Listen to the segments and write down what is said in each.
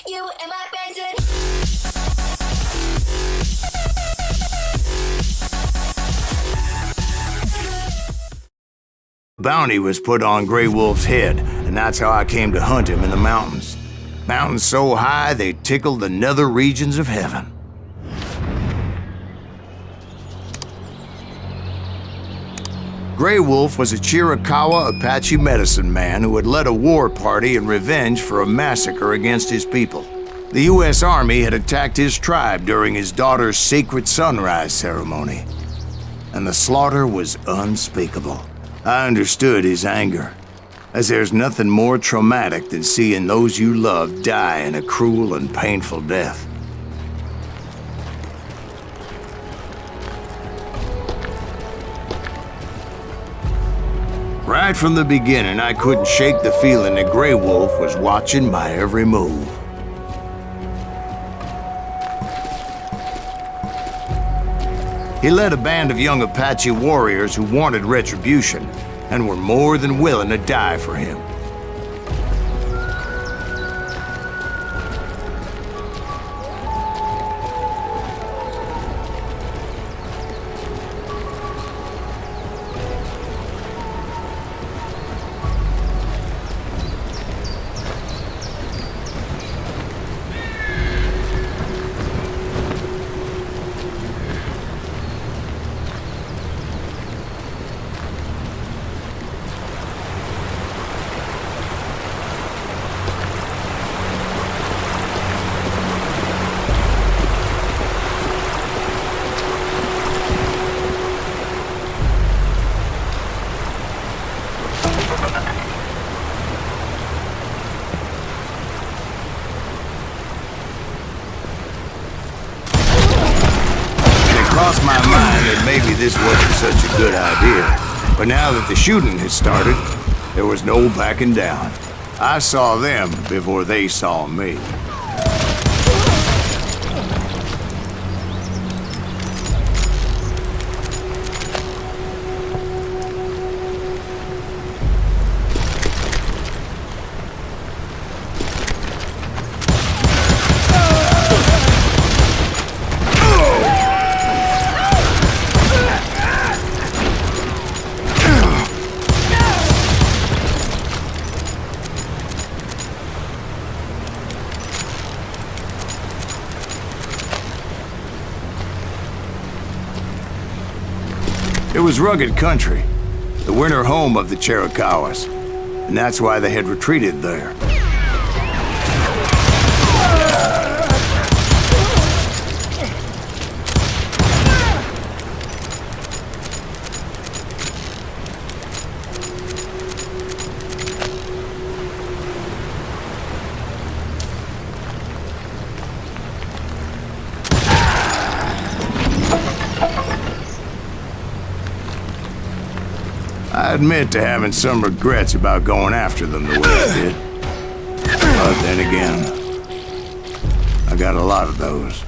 You and my basic. Bounty was put on Grey Wolf's head, and that's how I came to hunt him in the mountains. Mountains so high they tickled the nether regions of heaven. Grey Wolf was a Chiricahua Apache medicine man who had led a war party in revenge for a massacre against his people. The U.S. Army had attacked his tribe during his daughter's sacred sunrise ceremony, and the slaughter was unspeakable. I understood his anger, as there's nothing more traumatic than seeing those you love die in a cruel and painful death. Right from the beginning, I couldn't shake the feeling that Grey Wolf was watching my every move. He led a band of young Apache warriors who wanted retribution and were more than willing to die for him. Crossed my mind that maybe this wasn't such a good idea. But now that the shooting had started, there was no backing down. I saw them before they saw me. It was rugged country, the winter home of the Chiricahuas, and that's why they had retreated there. I admit to having some regrets about going after them the way I did. But then again, I got a lot of those.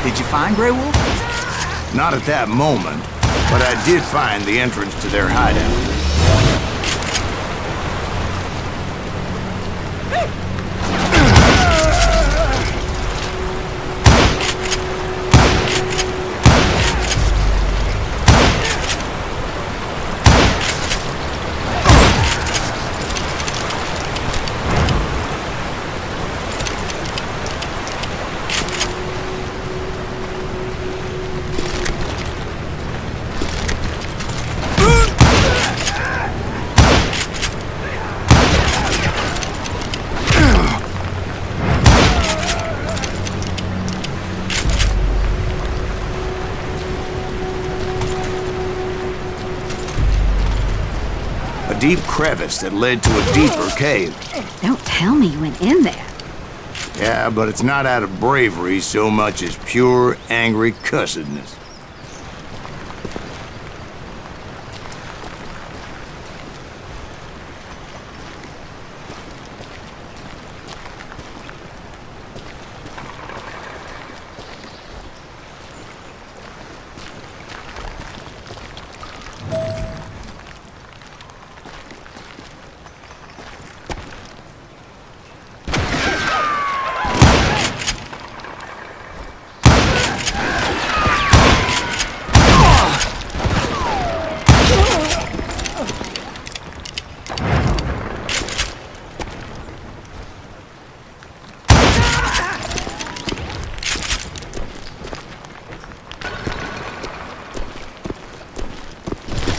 Did you find Grey Wolf? Not at that moment, but I did find the entrance to their hideout. deep crevice that led to a deeper cave. Don't tell me you went in there. Yeah, but it's not out of bravery so much as pure, angry cussedness.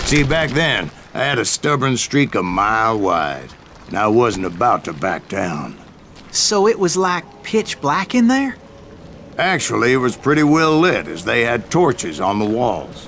See, back then, I had a stubborn streak a mile wide, and I wasn't about to back down. So it was like pitch black in there? Actually, it was pretty well lit, as they had torches on the walls.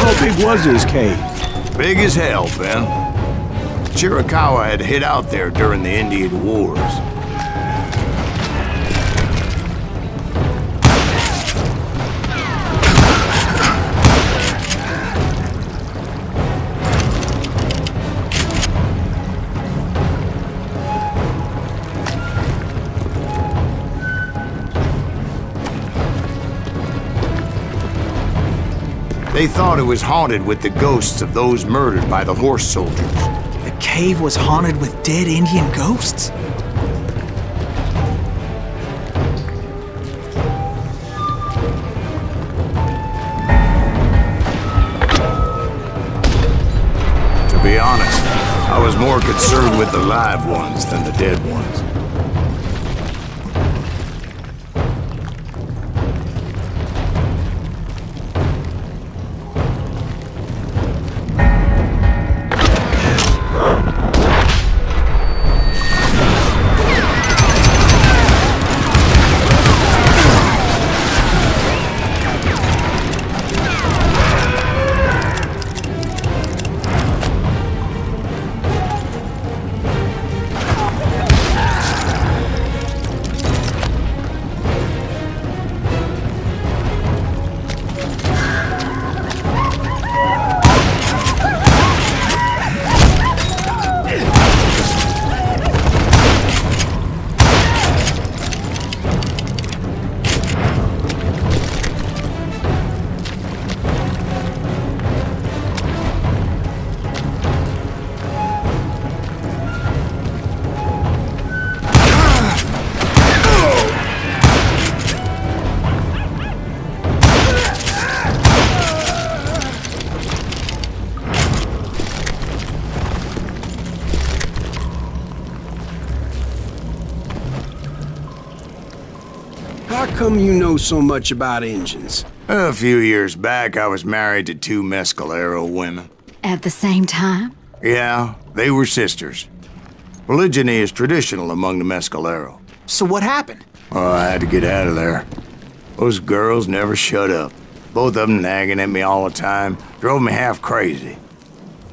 How big was this cave? Big as hell, Ben. Chiricahua had hid out there during the Indian Wars. They thought it was haunted with the ghosts of those murdered by the horse soldiers. The cave was haunted with dead Indian ghosts? To be honest, I was more concerned with the live ones than the dead ones. How come you know so much about engines? A few years back, I was married to 2 Mescalero women. At the same time? Yeah, they were sisters. Polygyny is traditional among the Mescalero. So what happened? Oh, I had to get out of there. Those girls never shut up. Both of them nagging at me all the time. Drove me half crazy.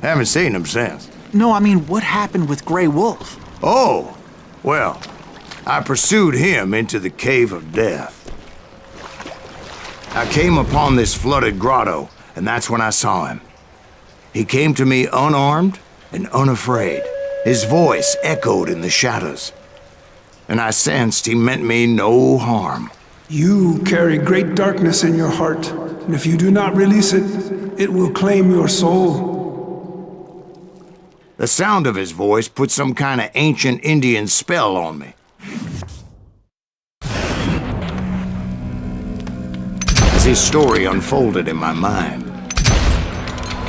Haven't seen them since. No, I mean, what happened with Grey Wolf? Oh, well, I pursued him into the Cave of Death. I came upon this flooded grotto, and that's when I saw him. He came to me unarmed and unafraid. His voice echoed in the shadows, and I sensed he meant me no harm. You carry great darkness in your heart, and if you do not release it, it will claim your soul. The sound of his voice put some kind of ancient Indian spell on me. As his story unfolded in my mind,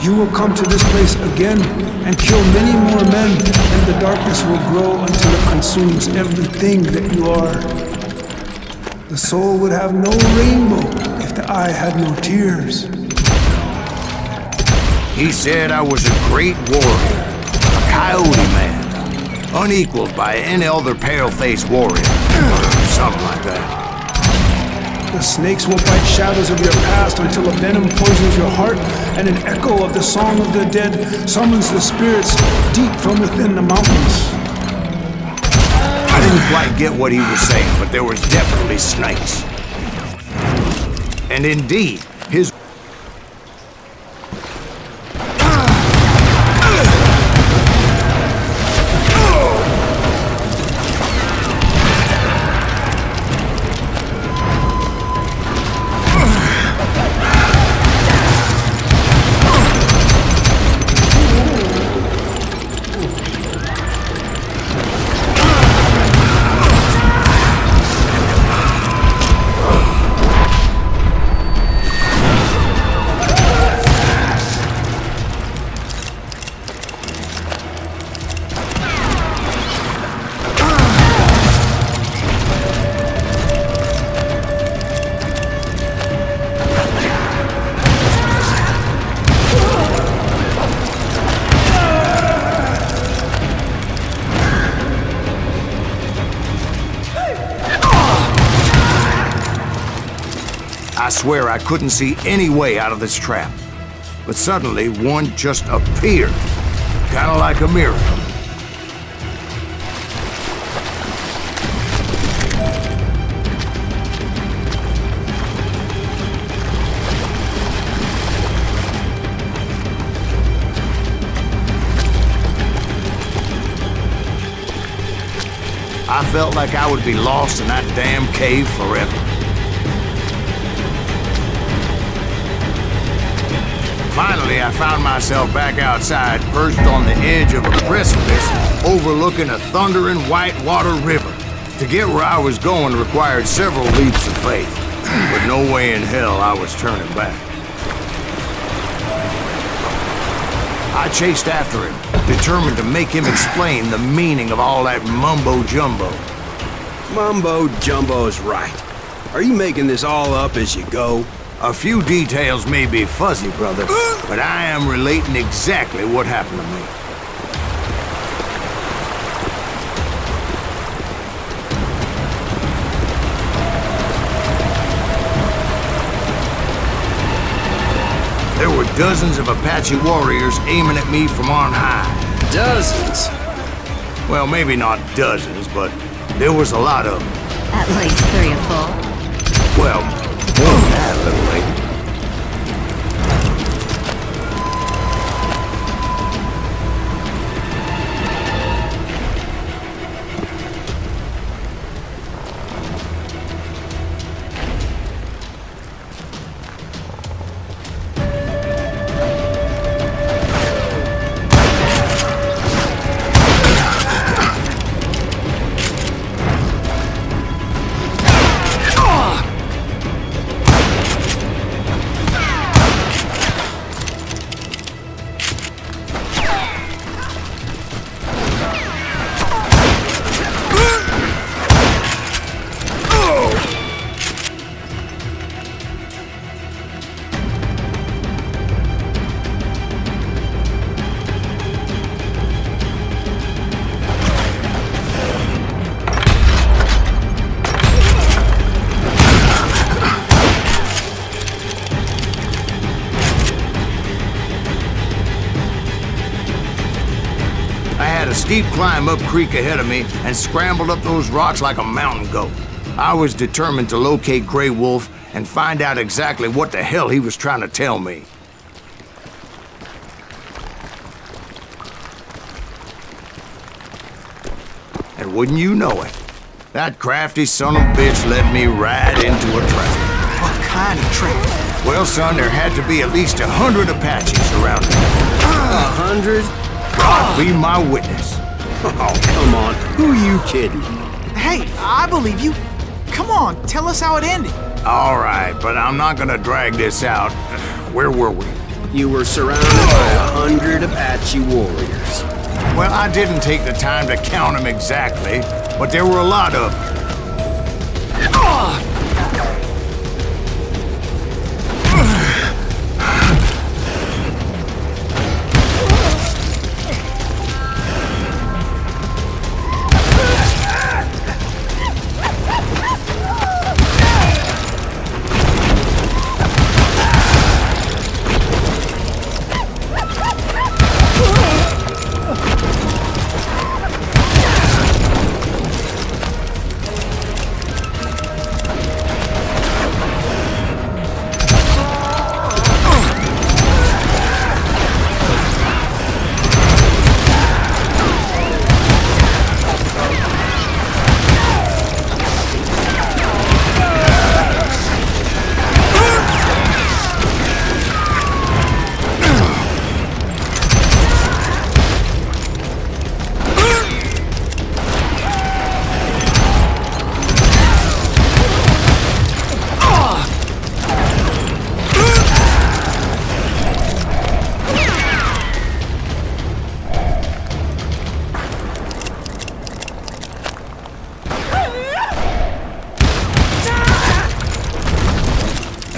You will come to this place again and kill many more men, and the darkness will grow until it consumes everything that you are. The soul would have no rainbow if the eye had no tears. he said I was a great warrior, a coyote man, unequaled by any other pale-faced warrior, something like that. The snakes will bite shadows of your past until a venom poisons your heart, and an echo of the song of the dead summons the spirits deep from within the mountains. I didn't quite get what he was saying, but there was definitely snakes. And indeed, his I swear I couldn't see any way out of this trap. But suddenly, one just appeared. Kind of like a miracle. I felt like I would be lost in that damn cave forever. Finally, I found myself back outside, perched on the edge of a precipice, overlooking a thundering whitewater river. To get where I was going required several leaps of faith, but no way in hell I was turning back. I chased after him, determined to make him explain the meaning of all that mumbo-jumbo. Mumbo-jumbo's right. Are you making this all up as you go? A few details may be fuzzy, brother, but I am relating exactly what happened to me. There were dozens of Apache warriors aiming at me from on high. Dozens? Well, maybe not dozens, but there was a lot of them. At least 3 or 4. Well, more than that, little lady. steep climb up creek ahead of me and scrambled up those rocks like a mountain goat. I was determined to locate Grey Wolf and find out exactly what the hell he was trying to tell me. And wouldn't you know it, that crafty son of a bitch led me right into a trap. What kind of trap? Well, son, there had to be at least 100 Apaches around me. 100? God be my witness. Oh, come on. Who are you kidding? Hey, I believe you. Come on, tell us how it ended. All right, but I'm not gonna drag this out. Where were we? You were surrounded by 100 Apache warriors. Well, I didn't take the time to count them exactly, but there were a lot of them.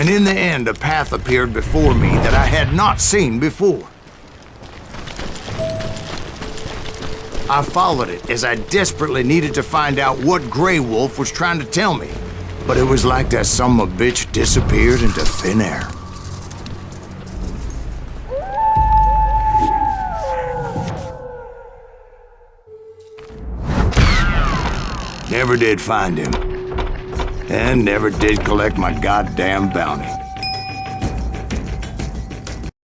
And in the end, a path appeared before me that I had not seen before. I followed it as I desperately needed to find out what Grey Wolf was trying to tell me. But it was like that son of a bitch disappeared into thin air. Never did find him. And never did collect my goddamn bounty.